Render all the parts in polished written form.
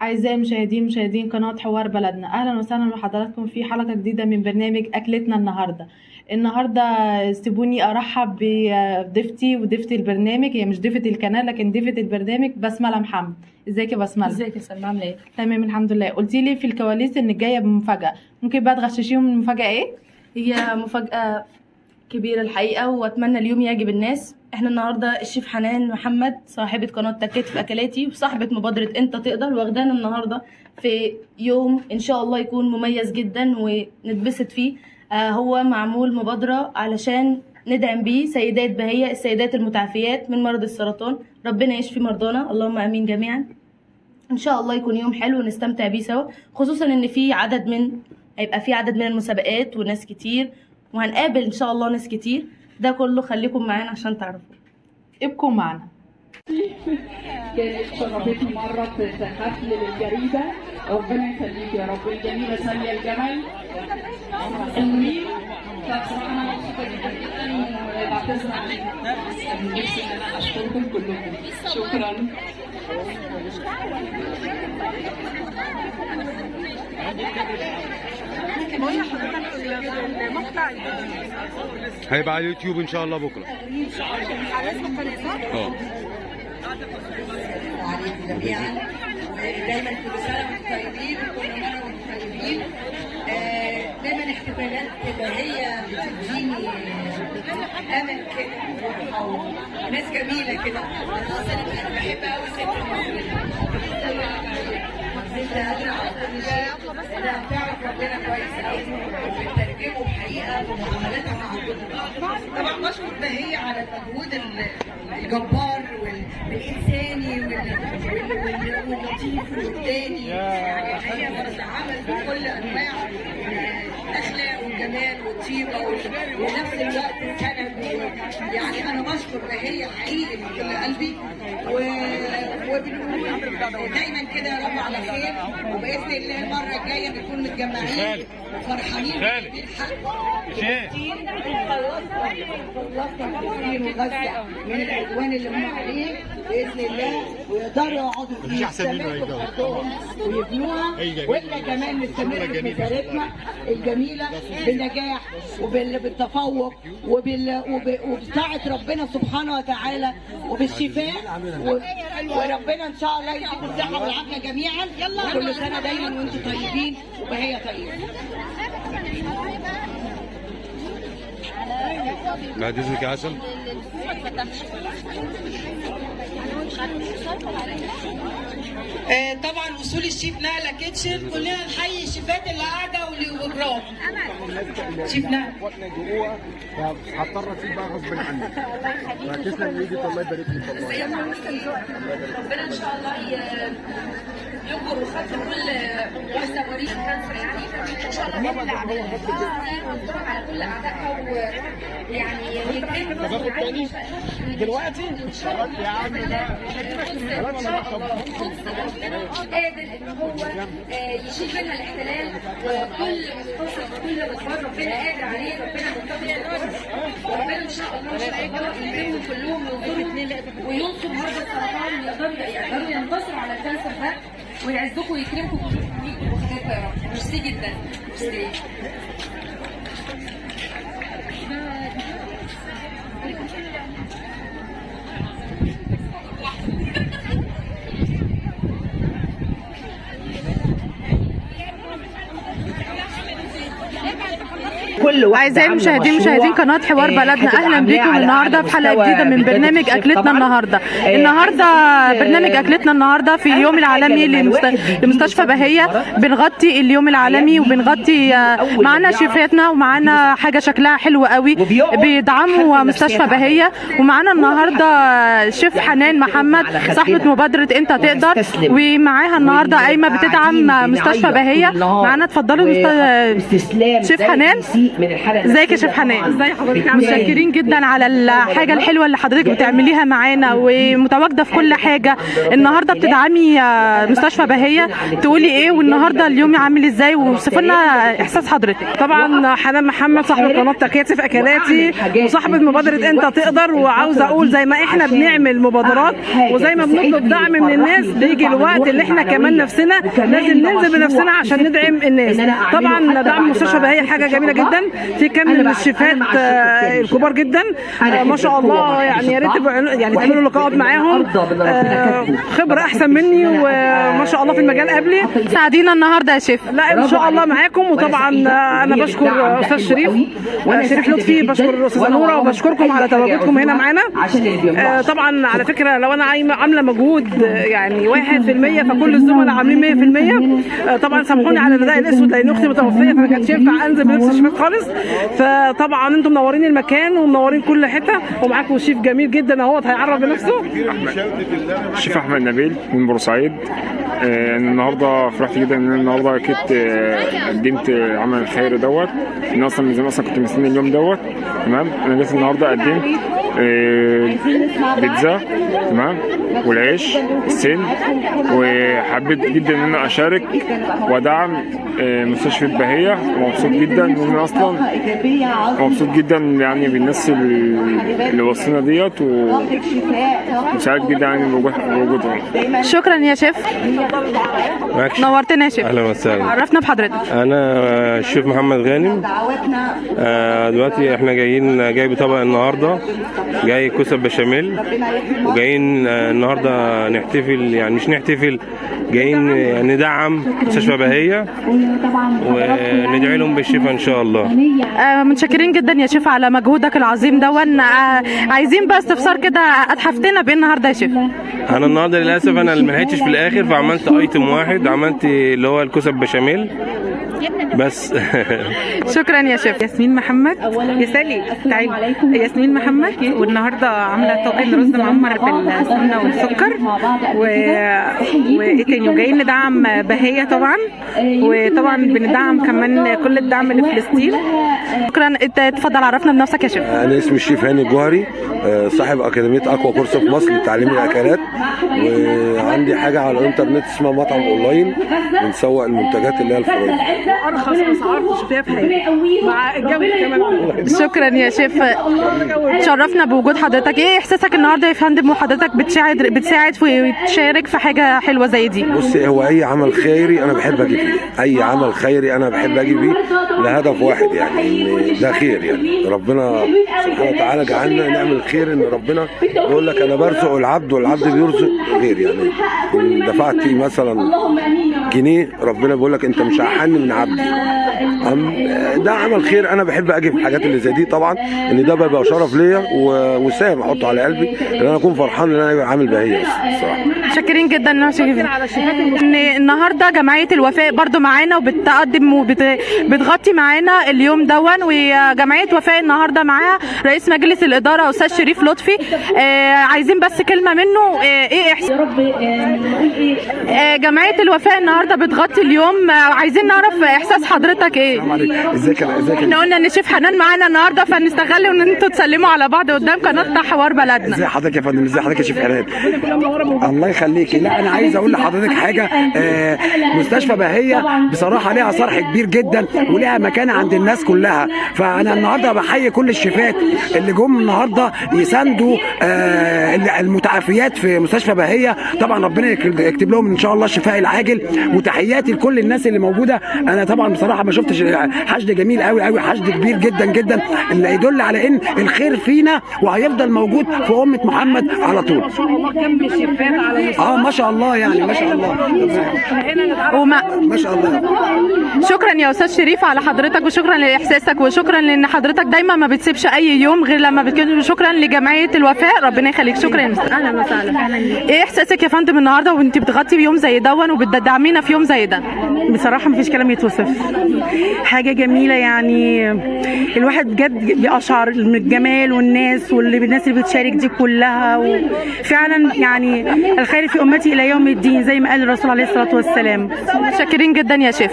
أعزائي مشاهدين قناة حوار بلدنا، أهلا وسهلا بحضراتكم في حلقة جديدة من برنامج أكلتنا النهاردة. سيبوني أرحب بضيفتي وضيفة البرنامج، هي مش ضيفة القناة لكن ضيفة البرنامج، بسملة محمد. ازيك يا بسملة؟ ازيك يا سلمى، عامله ايه؟ تمام الحمد لله. قلتي لي في الكواليس انك جايه بمفاجاه، ممكن بقى تغششيهم المفاجاه ايه؟ هي مفاجأة كبيرة الحقيقة، واتمنى اليوم يعجب الناس. احنا النهارده الشيف حنان محمد صاحبة قناة تكات في اكلاتي وصاحبة مبادرة انت تقدر واخدانا النهارده في يوم ان شاء الله يكون مميز جدا ونتبسط فيه. هو معمول مبادرة علشان ندعم بيه سيدات بهية، السيدات المتعافيات من مرض السرطان. ربنا يشفي مرضانا، اللهم امين جميعا. ان شاء الله يكون يوم حلو ونستمتع بيه سوا، خصوصا ان هيبقى في عدد من المسابقات وناس كتير، وهنقابل ان شاء الله ناس كتير. ده كله خليكم معانا عشان تعرفوا. ابقوا معنا. كانت شرفتني مرة في حفل للجريدة، ربنا يخليك يا رب. الجميلة سامية الجمل حلوين، فبصراحة أنا مبسوطة جدا وبعتذر عن نفسي إن أنا أشكركم كلكم. شكرا. هيبقى على اليوتيوب ان شاء الله بكره. عليكم جميعا، ودايما كل سنه وانتم طيبين وكل مره وانتم طيبين. دايما احتفالات كده هي بتديني امل كده وناس جميله كده. انا اصلا بحب قوي ست انا بتعرف ربنا كويس قوي وبتترجمه بحقيقه ومعاملاتها مع كل. طبعا بشكر بهية على المجهود الجبار والانساني واللطيف والتاني. يعني هي بتتعامل بكل انواع الاخلاق والجمال والطيبه ونفس الوقت السند. يعني انا بشكر بهية حقيقي من كل قلبي، وبنقول دايما كده يا رب على خير، وباذن الله المره الجايه نكون متجمعين وفرحانين بالحق من العدوان اللي هم عليه باذن الله، ويقدروا يقعدوا يستمروا في ارضهم ويبنوها، واحنا كمان نستمر في مسيرتنا الجميله بالنجاح وبالتفوق وبطاعه ربنا سبحانه وتعالى وبالشفاء، وربنا ان شاء الله يديكم الصحه والعافيه جميعا. كل سنه دايما وانتم طيبين وهي طيبه. بعد اذنك يا عسل. طبعا وصول الشيف نهله كيتشن، كلنا نحيي الشيفات اللي قاعده والبرافو. شيف نهله هضطر اسيب بقى غصب عني. تسلم ايدك، الله يبارك لك. ربنا ان شاء الله يجبر وخط كل مستمرين الكانسر، يعني ان شاء الله نطلع ونتفرج على كل اعدائها، ويعني يكرمنا دلوقتي يا عم ان شاء الله قادر ان هو يشيل منها الاحتلال، وكل مختصر كل مخبر ربنا قادر عليه، ربنا مقتدر، وربنا ان شاء الله يكرمهم كلهم وينصر مرضى السرطان، يقدروا ينتصروا على الكانسر ده، ويعزكم ويكرمكم كلكم وخيركم يا رب. ميرسي جدا. ميرسي. أعزائي مشاهدين قناة حوار بلدنا، أهلا بكم النهاردة في حلقة جديدة من برنامج أكلتنا النهاردة. برنامج أكلتنا النهاردة في اليوم العالمي لمستشفى بهية. بنغطي اليوم العالمي وبنغطي معانا شيفاتنا، ومعانا حاجة شكلها حلو قوي بيدعموا مستشفى بهية. ومعانا النهاردة شيف حنان محمد صاحبة مبادرة أنت تقدر، ومعاها النهاردة قايمة بتدعم مستشفى بهية. معانا اتفضلوا شيف حنان. من الحاله ازيك يا شيف حنان؟ ازي حضرتك؟ متشكرين جدا على الحاجه الحلوه اللي حضرتك بتعمليها معانا ومتواجده في كل حاجه. النهارده بتدعمي مستشفى بهيه، تقولي ايه والنهارده اليوم عامل ازاي ووصف لنا احساس حضرتك؟ طبعا حنان محمد صاحبه قناه تكاتي في اكلاتي وصاحبه مبادره انت تقدر، وعاوزه اقول زي ما احنا بنعمل مبادرات وزي ما بنطلب دعم من الناس، بيجي الوقت اللي احنا كمان نفسنا لازم ننزل بنفسنا عشان ندعم الناس. طبعا دعم مستشفى بهيه حاجه جميله جدا، في كم من الشيفات الكبار جدا ما شاء الله، يعني يا ريت يعني تعملوا لقاءات معاهم، خبره احسن مني وما شاء الله في المجال قبلي. ساعدينا النهارده يا شيف. لا ان شاء الله معاكم. وطبعا انا بشكر استاذ شريف لطفي، بشكر الاستاذه نوره، وبشكركم على تواجدكم هنا معانا. طبعا على فكره لو انا عامله مجهود يعني 1% فكل الزملاء عاملين 100%. طبعا سامحوني على الرداء الاسود لان اختي متوفيه فما كانش ينفع انزل بلبس الشيفات خالص. فطبعا انتم منورين المكان ومنورين كل حته، ومعاكم شيف جميل جدا اهوت هيعرف بنفسه. الشيف احمد نبيل من بورسعيد. النهارده فرحت جدا ان انا النهارده اكيد قدمت عمل الخير دوت. انا اصلا من زمان اصلا كنت مستني اليوم دوت. تمام، انا جيت النهارده قدمت بيتزا تمام والعيش السن، وحبيت جدا ان انا اشارك وادعم مستشفى بهيه. ومبسوط جدا ان انا اصلا مبسوط جدا يعني بالناس اللي وصلنا ديت، وسعيد جدا يعني بوجودهم. شكرا يا شيف، نورتنا يا شيف. اهلا وسهلا. عرفنا بحضرتك. انا الشيف محمد غانم. دلوقتي احنا جاي بطبق النهارده، جاي كوسه بشاميل، وجايين النهارده نحتفل، يعني مش نحتفل، جايين ندعم مستشفى بهيه وندعي لهم بالشفاء ان شاء الله. متشكرين جدا يا شيف على مجهودك العظيم دون. عايزين بقى استفسار كده، اتحفتنا بايه النهارده يا شيف؟ انا النهارده للاسف انا ما لحقتش في الاخر، فعملت ايتم واحد، عملت اللي هو الكوسه بشاميل بس. شكرا يا شيف. ياسمين محمد. يا سالي تعالي. ياسمين محمد، والنهارده عامله طاجن رز معمر بالسمنه والسكر وايه تاني، وجايين ندعم بهيه طبعا، وطبعا بندعم كمان كل الدعم لفلسطين. شكرا. اتفضل عرفنا بنفسك يا شيف. انا اسمي الشيف هاني الجوهري، صاحب اكاديميه اقوى كورس في مصر لتعليم الاكلات، وعندي حاجه على الانترنت اسمها مطعم اونلاين بنسوق المنتجات اللي هي الفرايد. ارخص اسعار تشوفيها في حياتك مع الجو كمان. شكرا يا شيف، تشرفنا بوجود حضرتك. ايه احساسك النهارده يا فندم وحضرتك بتساعد وتشارك في حاجه حلوه زي دي؟ بصي، هو اي عمل خيري انا بحب اجي فيه، اي عمل خيري انا بحب اجي فيه لهدف واحد، يعني ان ده خير، يعني ربنا سبحانه وتعالى جعلنا نعمل خير، ان ربنا يقول لك انا برزق العبد والعبد بيرزق غير، يعني ان دفعت مثلا جنيه ربنا بيقول لك انت مش هحن من عبدي. ده عمل خير، انا بحب اجي في الحاجات اللي زي دي طبعا، ان ده بيبقى شرف ليا وسام احطه على قلبي ان انا اكون فرحان ان انا عامل بهيه الصراحه. شاكرين جدا ان النهارده جمعيه الوفاء برضو معانا وبتقدم وبتغطي معانا اليوم دون، وجمعيه وفاء النهارده معاها رئيس مجلس الاداره استاذ شريف لطفي. عايزين بس كلمه منه. ايه احساس جمعيه الوفاء النهارده بتغطي اليوم؟ عايزين نعرف احساس حضرتك ايه؟ ازيك احنا قلنا ان شيف حنان معانا النهارده فنستغل ان انتوا تسلموا على بعض قدام قناه حوار بلدنا. ازي حضرتك يا فندم؟ ازي حضرتك يا شيف حنان؟ الله يخليكي. لا انا عايز اقول لحضرتك حاجه، مستشفى بهيه بصراحه ليها صرح كبير جدا وليها مكانه عند الناس كلها، فانا النهارده بحيي كل الشيفات اللي جم النهارده يساندوا المتعافيات في مستشفى بهيه. طبعا ربنا يكتب لهم ان شاء الله الشفاء العاجل، وتحياتي لكل الناس اللي موجوده. انا طبعا بصراحه ما شفتش حشد جميل قوي قوي، حشد كبير جدا جدا اللي يدل على ان الخير فينا وهيفضل موجود في امه محمد على طول. ما شاء الله كم الشيفات على ما شاء الله، يعني ما شاء الله ما شاء الله. شكرا يا استاذ شريف على حضرتك، وشكرا لاحساسك، وشكرا لان حضرتك دايما ما بتسيبش اي يوم غير لما بتكون. شكرا لجمعيه الوفاء، ربنا يخليك. شكرا يا مستر. اهلا وسهلا. ايه احساسك يا فندم النهارده وانت بتغطي بيوم زي دون وبتدعمينا في يوم زي ده؟ بصراحه مفيش كلام يتوصف، حاجه جميله، يعني الواحد بجد بيشعر من الجمال والناس الناس اللي بتشارك دي كلها، وفعلا يعني الخير في امتي الى يوم الدين زي ما قال الرسول عليه الصلاه والسلام. شاكرين جدا يا شيف.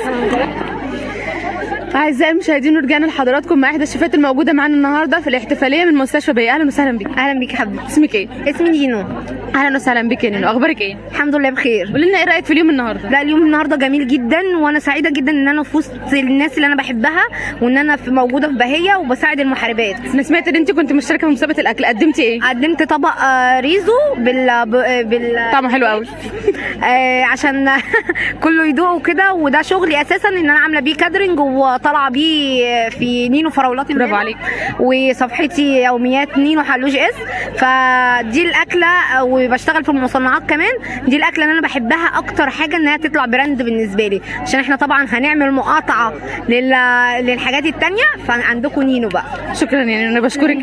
اعزائي المشاهدين، ورجعنا لحضراتكم مع احدى الشيفات الموجوده معانا النهارده في الاحتفاليه من مستشفى بهية. اهلا وسهلا بيك. اهلا بيك يا حبيبتي. اسمك ايه؟ اسمي نينو. اهلا وسهلا بيك يا نينو، اخبارك ايه؟ الحمد لله بخير. قولي لنا ايه رايك في اليوم النهارده؟ لا اليوم النهارده جميل جدا، وانا سعيده جدا ان انا في وسط الناس اللي انا بحبها، وان انا موجوده في بهية وبساعد المحاربات. انا سمعت ان انت كنت مشتركه في مسابقه الاكل، قدمتي ايه؟ قدمت طبق ريزو بال طعمه حلو قوي. عشان كله يدوقه كده، وده شغلي اساسا ان انا عامله بيه كادرنج وطالعه بيه في نينو فراولات. برافو عليك. وصفحتي يوميات نينو حلوش اس. فدي الاكله، وبشتغل في المصنعات كمان. دي الاكله اللي انا بحبها اكتر حاجه، انها تطلع براند بالنسبه لي، عشان احنا طبعا هنعمل مقاطعه للحاجات التانية، فعندكم نينو بقى. شكرا يا نينو، انا بشكرك.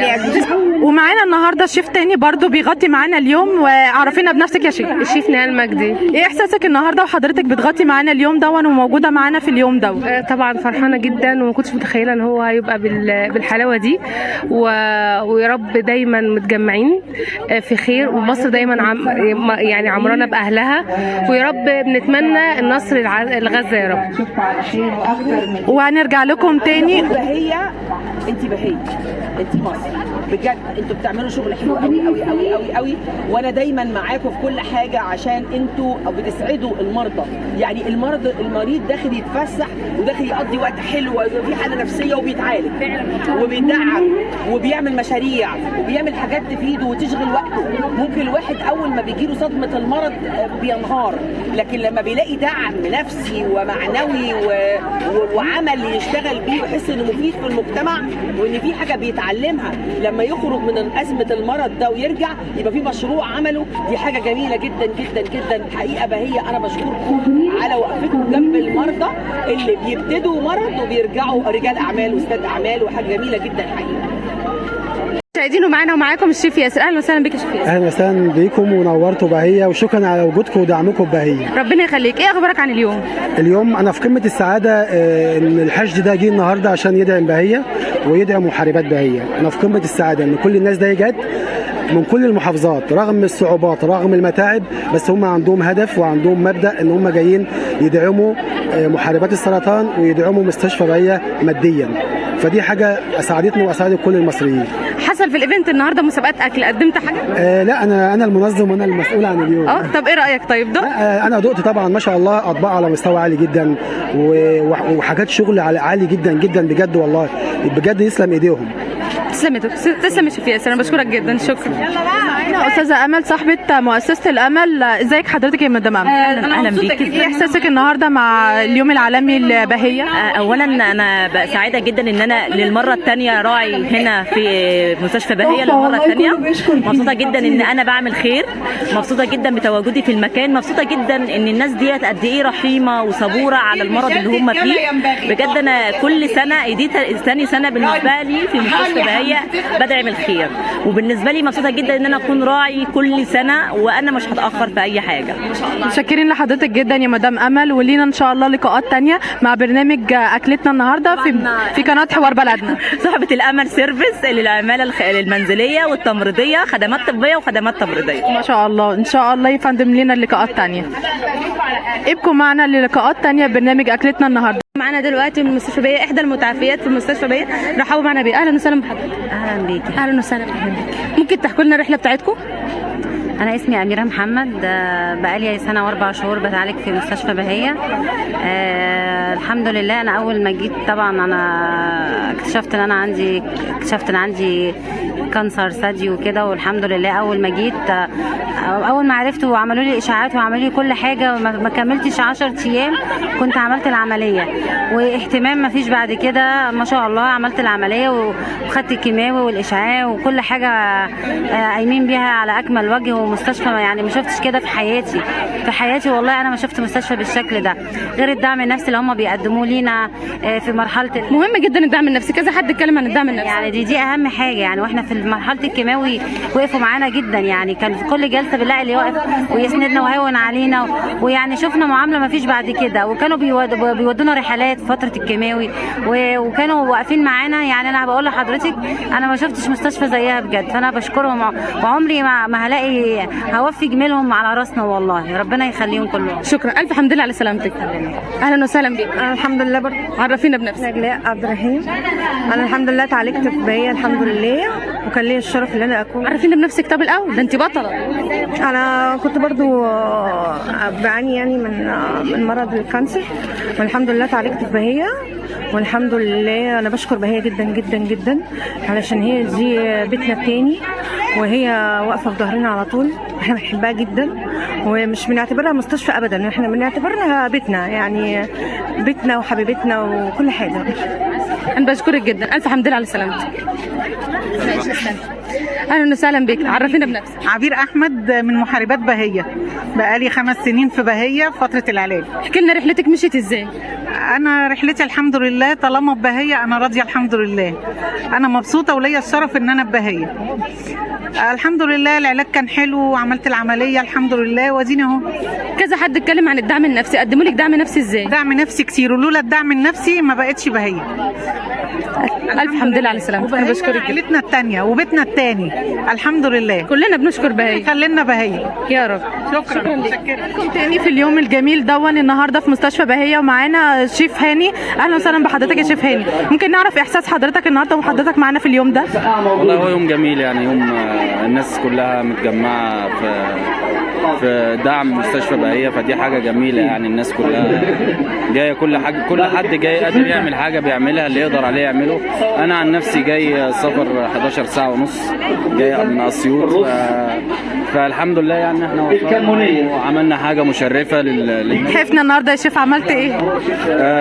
ومعانا النهارده شيف تاني برضو بيغطي معانا اليوم، وعرفينا بنفسك يا شيف. الشيف نهال مجدي. ايه احساسك النهارده وحضرتك بتغطي معانا اليوم ده وموجوده معانا في اليوم ده؟ طبعا فرحانه جدا، وما كنتش متخيله ان هو هيبقى بالحلاوه دي، ويا رب دايما متجمعين في خير، ومصر دايما يعني عمرانه باهلها، ويا رب بنتمنى النصر لغزه يا رب. وهنرجع لكم تاني. بهية، انت بهية، انت مصر بجد. انتوا بتعملوا شغل حلو قوي قوي قوي قوي قوي، وانا دايما معاكم في كل حاجه، عشان انتوا بتسعدوا المرضى. يعني المريض داخل يتفسح وداخل يقضي وقت حلو وفي حاله نفسيه وبيتعالج وبيدعم وبيعمل مشاريع وبيعمل حاجات تفيده وتشغل وقته. ممكن الواحد اول ما بيجيله صدمه المرض بينهار، لكن لما بيلاقي دعم نفسي ومعنوي وعمل يشتغل بيه ويحس انه مفيد في المجتمع، وان في حاجه بيتعلمها لما يخرج من ازمه المرض ده ويرجع يبقى في مشروع عمله، دي حاجه جميله جدا جدا جدا. حقيقه بهية انا بشكركم على وقفتكم جنب المرضى اللي بيبتدوا مرض وبيرجعوا رجال اعمال واستاذ اعمال، وحاجه جميله جدا حقيقه. مشاهدين، ومعانا ومعاكم الشيف ياسر. اهلا وسهلا بك يا شيف ياسر. اهلا وسهلا بيكم، ونورتوا بهية، وشكرا على وجودكم ودعمكم ببهية. ربنا يخليك. ايه اخبارك عن اليوم؟ اليوم انا في قمه السعاده، ان الحشد ده جه النهارده عشان يدعم بهية ويدعم محاربات بهية. انا في قمه السعاده ان كل الناس دي جت من كل المحافظات، رغم الصعوبات رغم المتاعب، بس هم عندهم هدف وعندهم مبدا ان هم جايين يدعموا محاربات السرطان ويدعموا مستشفى بهية ماديا. فدي حاجه اسعدتني واسعدت كل المصريين. حصل في الايفنت النهارده مسابقات اكل، قدمت حاجه؟ لا انا المنظم وانا المسؤول عن اليوم. طب ايه رايك؟ طيب دقت؟ انا دقت طبعا، ما شاء الله اطباق على مستوى عالي جدا، وحاجات شغل عالي جدا جدا بجد، والله بجد يسلم ايديهم. تسلم يا شيف ياسر، انا بشكرك جدا. شكرا. معانا استاذه امل صاحبه مؤسسه الامل. ازيك حضرتك يا مدام امل؟ اهلا بيك. ايه احساسك النهارده مع اليوم العالمي لبهية؟ اولا انا سعيده جدا ان انا للمره الثانيه راعي هنا في مستشفى بهية للمره الثانيه. مبسوطه جدا ان انا بعمل خير، مبسوطه جدا بتواجدي في المكان، مبسوطه جدا ان الناس ديت قد ايه رحيمه وصبوره على المرض اللي هم فيه. بجد انا كل سنه دي ثاني سنه بالنسبه لي في مستشفى بهية بدعم الخير، وبالنسبه لي مبسوطه جدا ان انا اكون راعي كل سنه، وانا مش هتاخر في اي حاجه. متشكرين لحضرتك جدا يا مدام امل، ولينا ان شاء الله لقاءات تانية مع برنامج اكلتنا النهارده في قناه حوار بلدنا. صاحبه الامل سيرفيس للعماله المنزليه والتمريضيه، خدمات طبيه وخدمات تمريضيه. ما شاء الله. ان شاء الله يفندم لنا لقاءات تانية. ابقوا معنا للقاءات تانية برنامج اكلتنا النهارده. معانا دلوقتي من مستشفى بهية، احدى المتعافيات في مستشفى بهية. رحبوا معنا بيه. اهلا وسهلا بحضرتك. اهلا بيكي. اهلا وسهلا بحضرتك. ممكن تحكوا لنا الرحله بتاعتكم؟ أنا اسمي أميرة محمد، بقالي سنة و4 شهور بتعالج في مستشفى بهية. الحمد لله. أنا أول ما جيت طبعا أنا اكتشفت إن عندي كانسر ثدي وكده، والحمد لله أول ما جيت أول ما عرفت وعملوا لي إشاعات وعملوا لي كل حاجة، ما كملتش 10 أيام كنت عملت العملية، واهتمام ما فيش بعد كده ما شاء الله. عملت العملية وخدت الكيماوي والإشعاع وكل حاجة قايمين بيها على أكمل وجه، ومستشفى يعني ما شفتش كده في حياتي والله. أنا ما شفت مستشفى بالشكل ده، غير الدعم النفسي اللي هم بيقدموه لينا في مرحلة. مهم جدا الدعم النفسي، كذا حد اتكلم عن الدعم النفسي. يعني دي أهم حاجة يعني، واحنا في مرحله الكيماوي وقفوا معانا جدا، يعني كان في كل جلسه بنلاقي اللي واقف ويسندنا ويهون علينا، ويعني شفنا معامله ما فيش بعد كده. وكانوا بيودونا رحلات في فتره الكيماوي وكانوا واقفين معانا. يعني انا بقول لحضرتك انا ما شفتش مستشفى زيها بجد، فانا بشكرهم وعمري ما هلاقي هوفي جميلهم على راسنا والله، ربنا يخليهم كلهم. شكرا، الف حمد لله على سلامتك. اهلا وسهلا بيك. الحمد لله. برضه عرفينا بنفسك. نجلاء عبد الرحيم. انا الحمد لله اتعالجت في بهية الحمد لله، وكان لي الشرف ان انا اكون. عرفينا بنفسك. طب الاول ده انت بطله. انا كنت برضو بعاني يعني من مرض الكانسر، والحمد لله اتعالجت في بهية، والحمد لله. انا بشكر بهية جدا جدا جدا، علشان هي دي بيتنا التاني، وهي واقفه في ظهرنا على طول. احنا بنحبها جدا ومش بنعتبرها مستشفى ابدا، احنا بنعتبرها بيتنا، يعني بيتنا وحبيبتنا وكل حاجه. انا بشكرك جدا، الف حمد لله على سلامتك. اهلا وسهلا بك. عرفينا بنفسك. عبير احمد من محاربات بهية، بقالي 5 سنين في بهية في فتره العلاج. احكي لنا رحلتك مشيت ازاي؟ انا رحلتي الحمد لله طالما ببهية انا راضيه الحمد لله، انا مبسوطه وليا الشرف ان انا ببهية. الحمد لله العلاج كان حلو وعملت العمليه الحمد لله واديني اهو. كذا حد اتكلم عن الدعم النفسي، قدموا لك دعم نفسي ازاي؟ دعم نفسي كتير، ولولا الدعم النفسي ما بقتش بهية. الف حمد لله على سلامتك. انا بشكرك. عيلتنا الثانيه وبيتنا الثاني الحمد لله، كلنا بنشكر بهية. خلينا بهية يا رب. شكرا. معاكم تاني في اليوم الجميل دون النهارده في مستشفى بهية، ومعانا شيف هاني. اهلا وسهلا بحضرتك يا شيف هاني. ممكن نعرف احساس حضرتك النهارده وحضرتك معانا في اليوم ده؟ والله هو يوم جميل، يعني يوم الناس كلها متجمعه في دعم مستشفى بهية، فدي حاجه جميله. يعني الناس كلها جايه، كل حد جاي قادر يعمل حاجه بيعملها، اللي يقدر عليه يعمله. انا عن نفسي جاي سفر 11 ساعه ونص جاي من اسيوط، فالحمد لله يعني احنا وعملنا حاجه مشرفه حفنا النهارده يا شيف. عملت ايه؟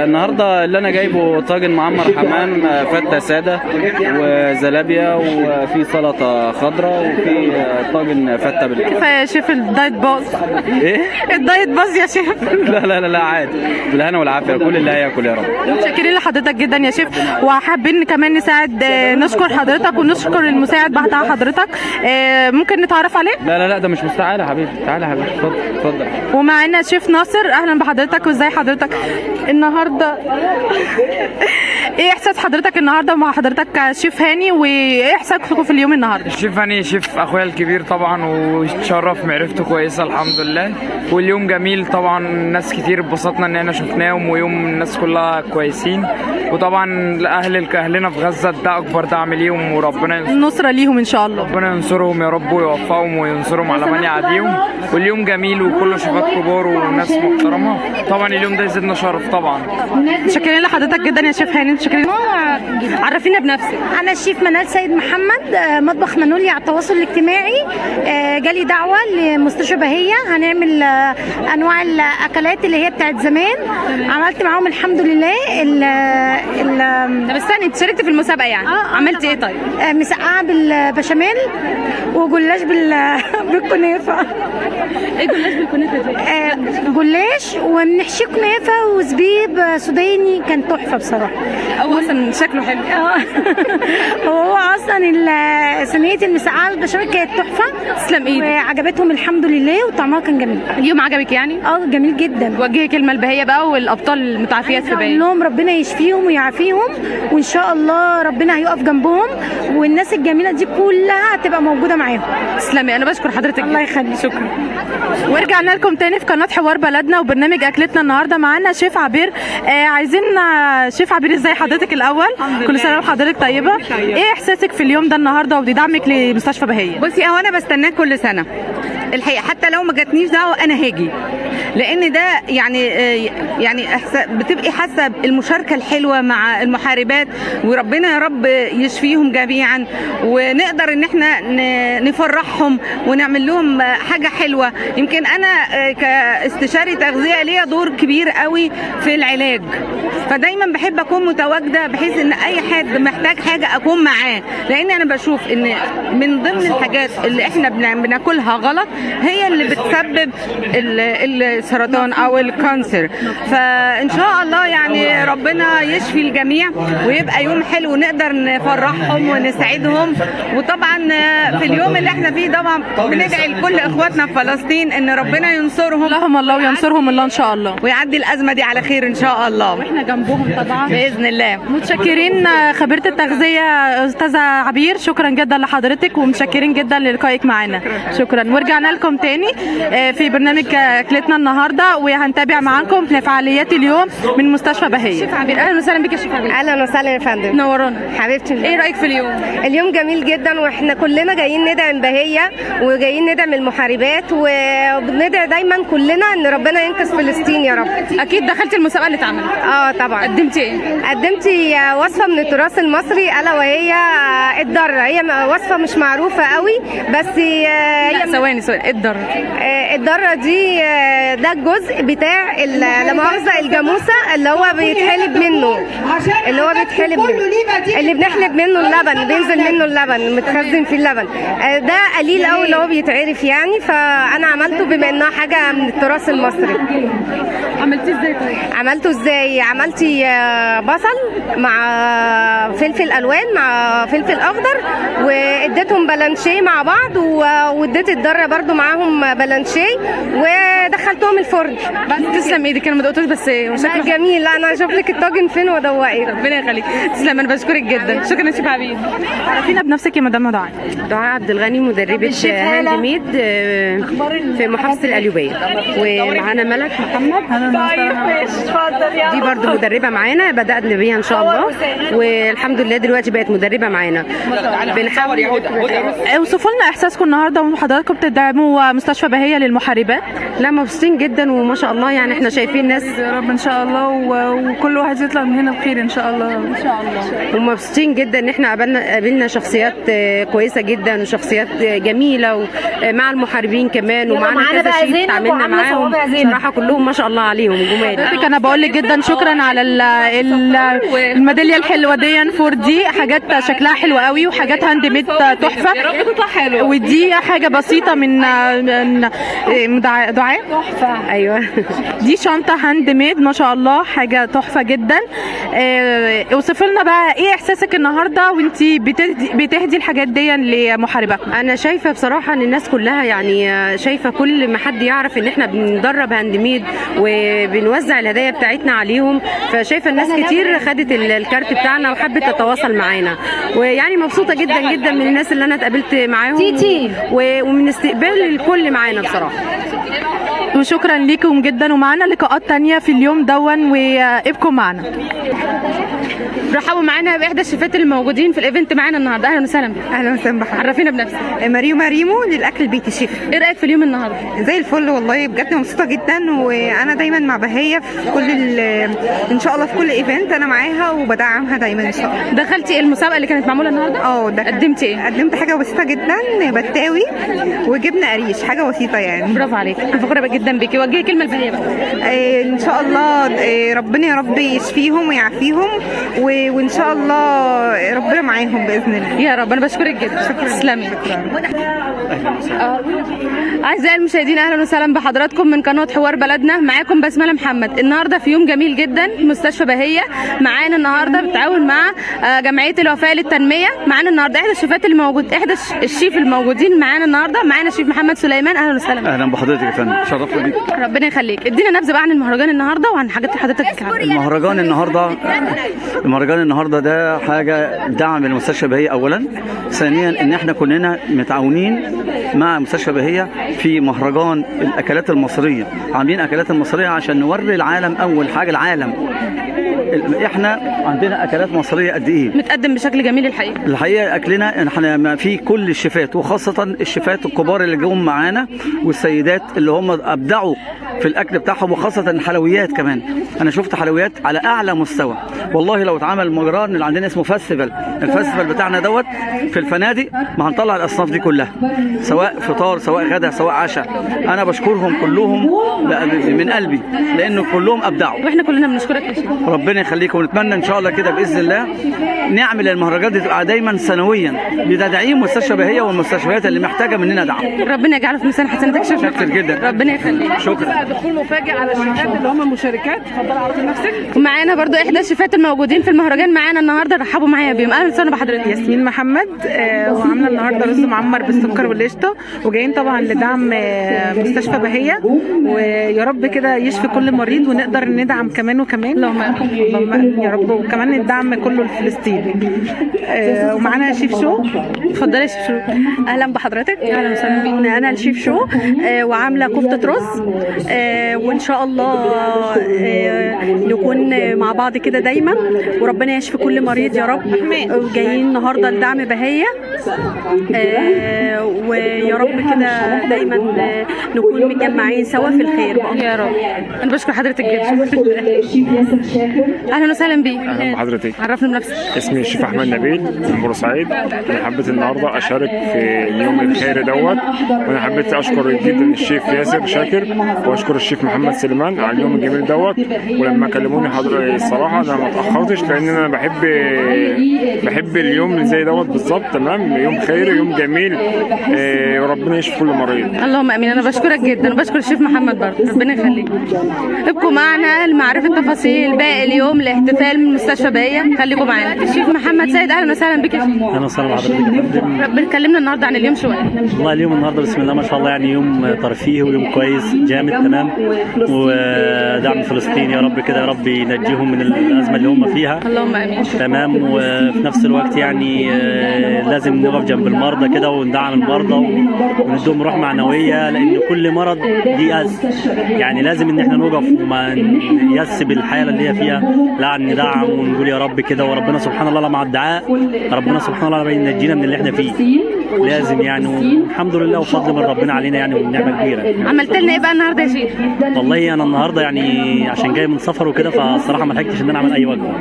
النهارده اللي انا جايبه طاجن معمر حمام، فته ساده وزلابيا، وفي سلطه خضراء، وفي طاجن فته بالكفته. كفايه يا شيف، الدايت باظ. ايه؟ الدايت باظ يا شيف. لا عادي، بالهنا والعافيه، كل اللي هياكل يا رب. متشكرين لحضرتك جدا يا شيف، وحابين كمان نساعد نشكر حضرتك ونشكر المساعد بتاع حضرتك. ممكن نتعرف عليه؟ لا ده مش مستعجل يا حبيبي. تعالى يا حبيبي، اتفضل. ومعانا شيف ناصر. اهلا بحضرتك، وازاي حضرتك النهارده؟ ايه احساس حضرتك النهارده مع حضرتك كشيف هاني، وايه احساسكم في اليوم النهارده؟ الشيف هاني شيف اخويا الكبير طبعا، واتشرف معرفته كويسه الحمد لله. واليوم جميل طبعا، ناس كتير اتبسطنا ان احنا شفناهم، ويوم الناس كلها كويسين. وطبعا اهلنا في غزه ده اكبر دعم ليهم، وربنا النصره ليهم ان شاء الله. ربنا ينصرهم يا رب ويوفقهم وينصرهم على من يعاديهم. واليوم جميل وكله شيفات كبار وناس محترمه، طبعا اليوم ده يزيدنا شرف طبعا. متشكرين لحضرتك جدا يا شيف هاني. متشكرين. عرفينا بنفسك. انا الشيف منال سيد محمد، مطبخ منولي على التواصل الاجتماعي. جالي دعوه لمستشفى بهية، هنعمل انواع الاكلات اللي هي بتاعت زمان. عملت معاهم الحمد لله. طب استني، انت شاركتي في المسابقه يعني؟ عملتي ايه طيب؟ مسقعه بالبشاميل وجلاش بالكنافه. ايه جلاش بالكنافه دي؟ جلاش وبنحشيه كنافه وزبيب سوداني، كان تحفه بصراحه. هو اصلا شكله حلو. هو اصلا صينيه المسقعه البشاميل كانت تحفه. تسلم ايدك. وعجبتهم الحمد لله، وطعمها كان جميل. اليوم عجبك يعني؟ جميل جدا. وجهي كلمه لبهية بقى والابطال المتعافيات في بهية. لهم ربنا يشفيهم ويعافيهم، وان شاء الله ربنا هيقف جنبهم، والناس الجميله دي كلها هتبقى موجوده معاهم. تسلمي، انا بشكر حضرتك. الله يخليك. شكرا. ورجعنا لكم تاني في قناه حوار بلدنا وبرنامج اكلتنا. النهارده معانا شيف عبير. عايزين شيف عبير، ازاي حضرتك الاول؟ كل سنه وحضرتك طيبه. ايه احساسك في اليوم ده النهارده وبدعمك لمستشفى بهية؟ بصي، هو انا بستناه كل سنه الحقيقه، حتى لو ما جاتنيش دعوه انا هاجي، لان ده يعني بتبقي حاسه المشاركه الحلوه مع المحاربات، وربنا يا رب يشفيهم جميعا، ونقدر ان احنا نفرحهم ونعمل لهم حاجه حلوه. يمكن انا كاستشاري تغذيه ليا دور كبير قوي في العلاج، فدايما بحب اكون متواجده بحيث ان اي حد محتاج حاجه اكون معاه، لان انا بشوف ان من ضمن الحاجات اللي احنا بناكلها غلط هي اللي بتسبب السرطان او الكانسر. فان شاء الله يعني ربنا يشفي الجميع ويبقى يوم حلو نقدر نفرحهم ونسعدهم. وطبعا في اليوم اللي احنا فيه طبعا بندعي لكل اخواتنا في فلسطين ان ربنا ينصرهم، اللهم الله وينصرهم الله ان شاء الله، ويعدي الازمه دي على خير ان شاء الله، واحنا جنبهم طبعا باذن الله. متشكرين خبيره التغذيه استاذه عبير، شكرا جدا لحضرتك ومتشكرين جدا للقائك معانا. شكرا. ورجعنا لكم تاني في برنامج اكلتنا النهارده، وهنتابع معاكم في فعاليات اليوم من مستشفى بهيه. شيف عبير، اهلا وسهلا بك يا شيف عبير. اهلا وسهلا يا فندم، نورانا حبيبتي. ايه رايك في اليوم؟ اليوم جميل جدا، واحنا كلنا جايين ندعم بهيه وجايين ندعم المحاربات، وبندعي دايما كلنا ان ربنا ينقذ فلسطين يا رب. اكيد دخلتي المسابقه اللي اتعملت؟ طبعا. قدمتي ايه؟ قدمتي وصفه من التراث المصري الا وهي الدره. هي وصفه مش معروفه قوي بس لا ثواني الدره دي ده الجزء بتاع لا مؤاخذه الجاموسه اللي هو بيتحلب منه، اللي بنحلب منه اللبن، بينزل منه اللبن متخزن في اللبن. ده قليل قوي اللي هو بيتعرف يعني، فانا عملته بما انها حاجه من التراث المصري. عملتيه ازاي طيب؟ عملته ازاي؟ عملتي بصل مع فلفل الوان مع فلفل اخضر، واديتهم بلانشيه مع بعض، واديت الدره برده معاهم بلانشيه، ودخلتهم الفرن. بس تسلم ايدك، انا ما دقتوش بس شكله جميل. انا اشوف لك الطاجن فين وادوقك. ربنا يخليك. تسلم، انا بشكرك جدا. شكرا يا شيف عبير. عرفينا بنفسك يا مدام دعاء. دعاء عبد الغني، مدربه هاند ميد في محافظه القليوبيه، ومعانا ملك محمد دي برضو مدربه معانا، بدأنا بيها ان شاء الله والحمد لله دلوقتي بقت مدربه معانا. بنحاول اوصفوا لنا احساسكم النهارده وحضراتكم بتدعموا مستشفى بهيه للمحاربات. لا مبسوطين جدا وما شاء الله، يعني احنا شايفين ناس يا رب ان شاء الله وكل واحد يطلع من هنا بخير ان شاء الله. ان شاء الله. ومبسوطين جدا ان احنا قابلنا شخصيات كويسه جدا وشخصيات جميله ومع المحاربين كمان، ومعانا كذا شيء اتعاملنا معاهم بصراحه كلهم ما شاء الله عليهم جمال. انا بقول لك جدا شكرا على الميداليه الحلوه دي. فور دي حاجات شكلها حلو قوي وحاجات هاند ميد تحفه، ودي حاجه بسيطه من دعاء تحفه. ايوه دي شنطه هاند ميد ما شاء الله، حاجه تحفه جدا. اوصف لنا بقى ايه احساسك النهارده وانت بتهدي الحاجات دي لمحارباتنا؟ انا شايفه بصراحه ان الناس كلها يعني شايفه كل ما حد يعرف ان احنا بندرب هاند ميد وبنوزع الهدايا بتاعتنا عليهم، فشايفه الناس كتير خدت الكارت بتاعنا وحبت تتواصل معانا، ويعني مبسوطه جدا جدا من الناس اللي انا اتقابلت معاهم ومن استقبال الكل معانا بصراحه. وشكرا ليكم جدا، ومعانا لقاءات تانية في اليوم دون وابقوا معنا. رحبوا معانا باحدى الشيفات الموجودين في الايفنت معانا النهارده. اهلا وسهلا. اهلا وسهلا بحضرتك. عرفينا بنفسك. مريمو للاكل البيتي شيف. ايه رايك في اليوم النهارده؟ زي الفل والله، بجد مبسوطه جدا، وانا دايما مع بهيه في كل ان شاء الله في كل ايفنت انا معاها وبدعمها دايما ان شاء الله. دخلتي المسابقه اللي كانت معموله النهارده؟ قدمتي ايه؟ قدمت حاجه بسيطه جدا، بتاوي وجبنه قريش، حاجه بسيطه يعني. برافو عليك، فخوره جدا بيكي. وجهي كلمه لبهيه بقى. ان شاء الله ربنا يا رب يشفيهم ويعافيهم، وان شاء الله ربنا معاهم باذن الله يا رب. انا بشكرك جدا. شكرا. تسلمي. اعزائي المشاهدين، اهلا وسهلا بحضراتكم من قناه حوار بلدنا. معاكم بسمله محمد. النهارده في يوم جميل جدا، مستشفى بهيه معانا النهارده بالتعاون مع جمعيه الوفاء للتنميه. معانا النهارده احدى الشيفات الشيف الموجودين معانا النهارده. معانا الشيف محمد سليمان. اهلا وسهلا. اهلا بحضرتك يا فندم، شرفنا بيك. ربنا يخليك. ادينا نبذه بقى عن المهرجان النهارده وعن حاجات حضرتك بتعملها. المهرجان النهارده ده حاجه دعم لمستشفى بهيه اولا، ثانيا ان احنا كلنا متعاونين مع مستشفى بهيه في مهرجان الاكلات المصريه. عاملين اكلات المصريه عشان نوري العالم، اول حاجه العالم احنا عندنا اكلات مصريه قد ايه، متقدم بشكل جميل. الحقيقه اكلنا احنا في كل الشيفات، وخاصه الشيفات الكبار اللي جم معانا والسيدات اللي هم ابدعوا في الاكل بتاعهم، وخاصه الحلويات كمان. انا شفت حلويات على اعلى مستوى والله. لو اتعمل مجران اللي عندنا اسمه فestival، الفestival بتاعنا دوت في الفنادق، ما هنطلع الاصناف دي كلها، سواء فطار سواء غدا سواء عشاء. انا بشكرهم كلهم من قلبي لانه كلهم ابدعوا، واحنا كلنا بنشكرك يا شيخ. ربنا يخليكم، ونتمنى ان شاء الله كده باذن الله نعمل المهرجانات دي تبقى دايما سنويا لتدعيم مستشفى بهية والمستشفيات اللي محتاجه مننا دعم. ربنا يجعله في ميزان حسناتك. شكرا جدا، ربنا يخليك. شكرا. دخول مفاجئ على الشيفات اللي هم مشاركات. اتفضلي عرضي نفسك. ومعانا برضو احدى الشيفات الموجودين في المهرجان معانا النهارده، رحبوا معايا بيهم. اهلا وسهلا بحضرتك. ياسمين محمد، وعامله النهارده رز معمر بالسكر والقشطه، وجايين طبعا لدعم مستشفى بهية، ويا رب كده يشفي كل مريض ونقدر ندعم كمان وكمان. اللهم يا رب، وكمان الدعم كله لفلسطين. ومعانا شيف شو. اتفضلي يا شيف شو. اهلا بحضرتك. اهلا وسهلا. انا الشيف شو، وعامله كفته رز، وان شاء الله نكون مع بعض كده دايما، وربنا يشفي كل مريض يا رب. جايين النهارده لدعم بهية، ويا رب كده دايما نكون متجمعين سوا في الخير يا رب. انا بشكر حضرتك جدا. اهلا وسهلا بيك. اهلا بحضرتك. عرفنا بنفسك. اسمي الشيف احمد نبيل من بورسعيد. انا حبيت النهارده اشارك في اليوم الخيري دوت، وانا حبيت اشكر جدا الشيف ياسر شاكر، واشكر الشيف محمد سليمان على اليوم الجميل دوت. ولما كلموني الصراحه انا ما اتاخرتش، لان انا بحب اليوم اللي زي دوت بالظبط. تمام، يوم خيري يوم جميل، وربنا يشفي كل مريض. اللهم امين. انا بشكرك جدا، وبشكر الشيف محمد برضه، ربنا يخليك. ابقوا معنا لمعرفه تفاصيل باقي اليوم لاحتفال من مستشفى بهية. خليكم معانا. الشيف محمد سيد، اهلا وسهلا بك يا شيف. اهلا وسهلا بحضرتك. ربنا كلمنا النهارده عن اليوم شويه. والله اليوم النهارده بسم الله ما شاء الله يعني يوم ترفيهي ويوم كويس جامد تمام، ودعم فلسطين يا رب كده، يا رب ينجيهم من الازمه اللي هم فيها. اللهم امين. تمام. وفي نفس الوقت يعني لازم نقف جنب المرضى كده وندعم المرضى ونديهم روح معنويه، لان كل مرض ليه يعني لازم ان احنا نوقف وما نيأس بالحاله اللي هي فيها، لا ندعم ونقول يا رب كده، وربنا سبحان الله مع الدعاء، ربنا سبحان الله ينجينا من اللي احنا فيه. لازم يعني، والحمد لله وفضل من ربنا علينا يعني، والنعمه كبيره. عملت لنا ايه بقى النهارده يا شيخ؟ والله انا النهارده يعني عشان جاي من سفر وكده، فالصراحه ما لحقتش ان انا اعمل اي وجبه.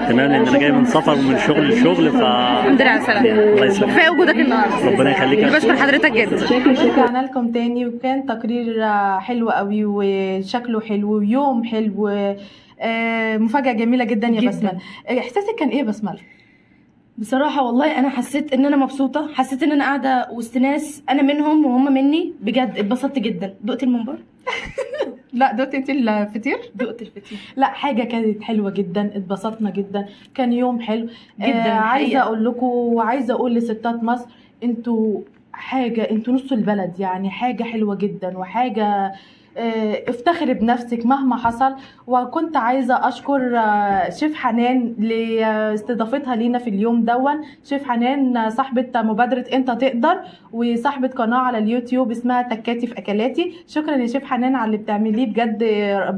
تمام، لان انا جاي من سفر ومن شغل لشغل. الحمد لله على السلامه. الله يسلمك. كفايه وجودك النهارده. ربنا يخليك. بشكر حضرتك جدا. رجعنا لكم تاني، وكان تقرير حلو قوي وشكله حلو ويوم حلو، مفاجاه جميله جدا يا بسمله. احساسك كان ايه بسمله؟ بصراحه والله انا حسيت ان انا مبسوطه، حسيت ان انا قاعده وسط ناس انا منهم وهم مني، بجد اتبسطت جدا. دقت الممبار؟ لا دقت انت الفطير؟ دقت الفطير. لا حاجه كانت حلوه جدا، اتبسطنا جدا، كان يوم حلو جدا. عايزه اقول لكم وعايزه اقول لستات مصر، انتوا نص البلد، يعني حاجه حلوه جدا وحاجه افتخري بنفسك مهما حصل. وكنت عايزه اشكر شيف حنان لاستضافتها لينا في اليوم دون. شيف حنان صاحبه مبادره انت تقدر، وصاحبه قناه على اليوتيوب اسمها تكاتي في اكلاتي. شكرا يا شيف حنان على اللي بتعمليه، بجد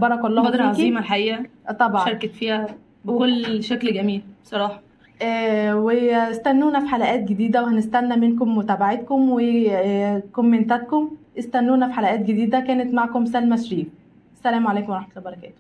بارك الله فيكي. مبادره عظيمه الحقيقه، طبعا شاركت فيها بكل شكل جميل بصراحه. واستنونا في حلقات جديده، وهنستنى منكم متابعتكم وكومنتاتكم. استنونا في حلقات جديده. كانت معكم سلمى شريف. السلام عليكم ورحمه الله وبركاته.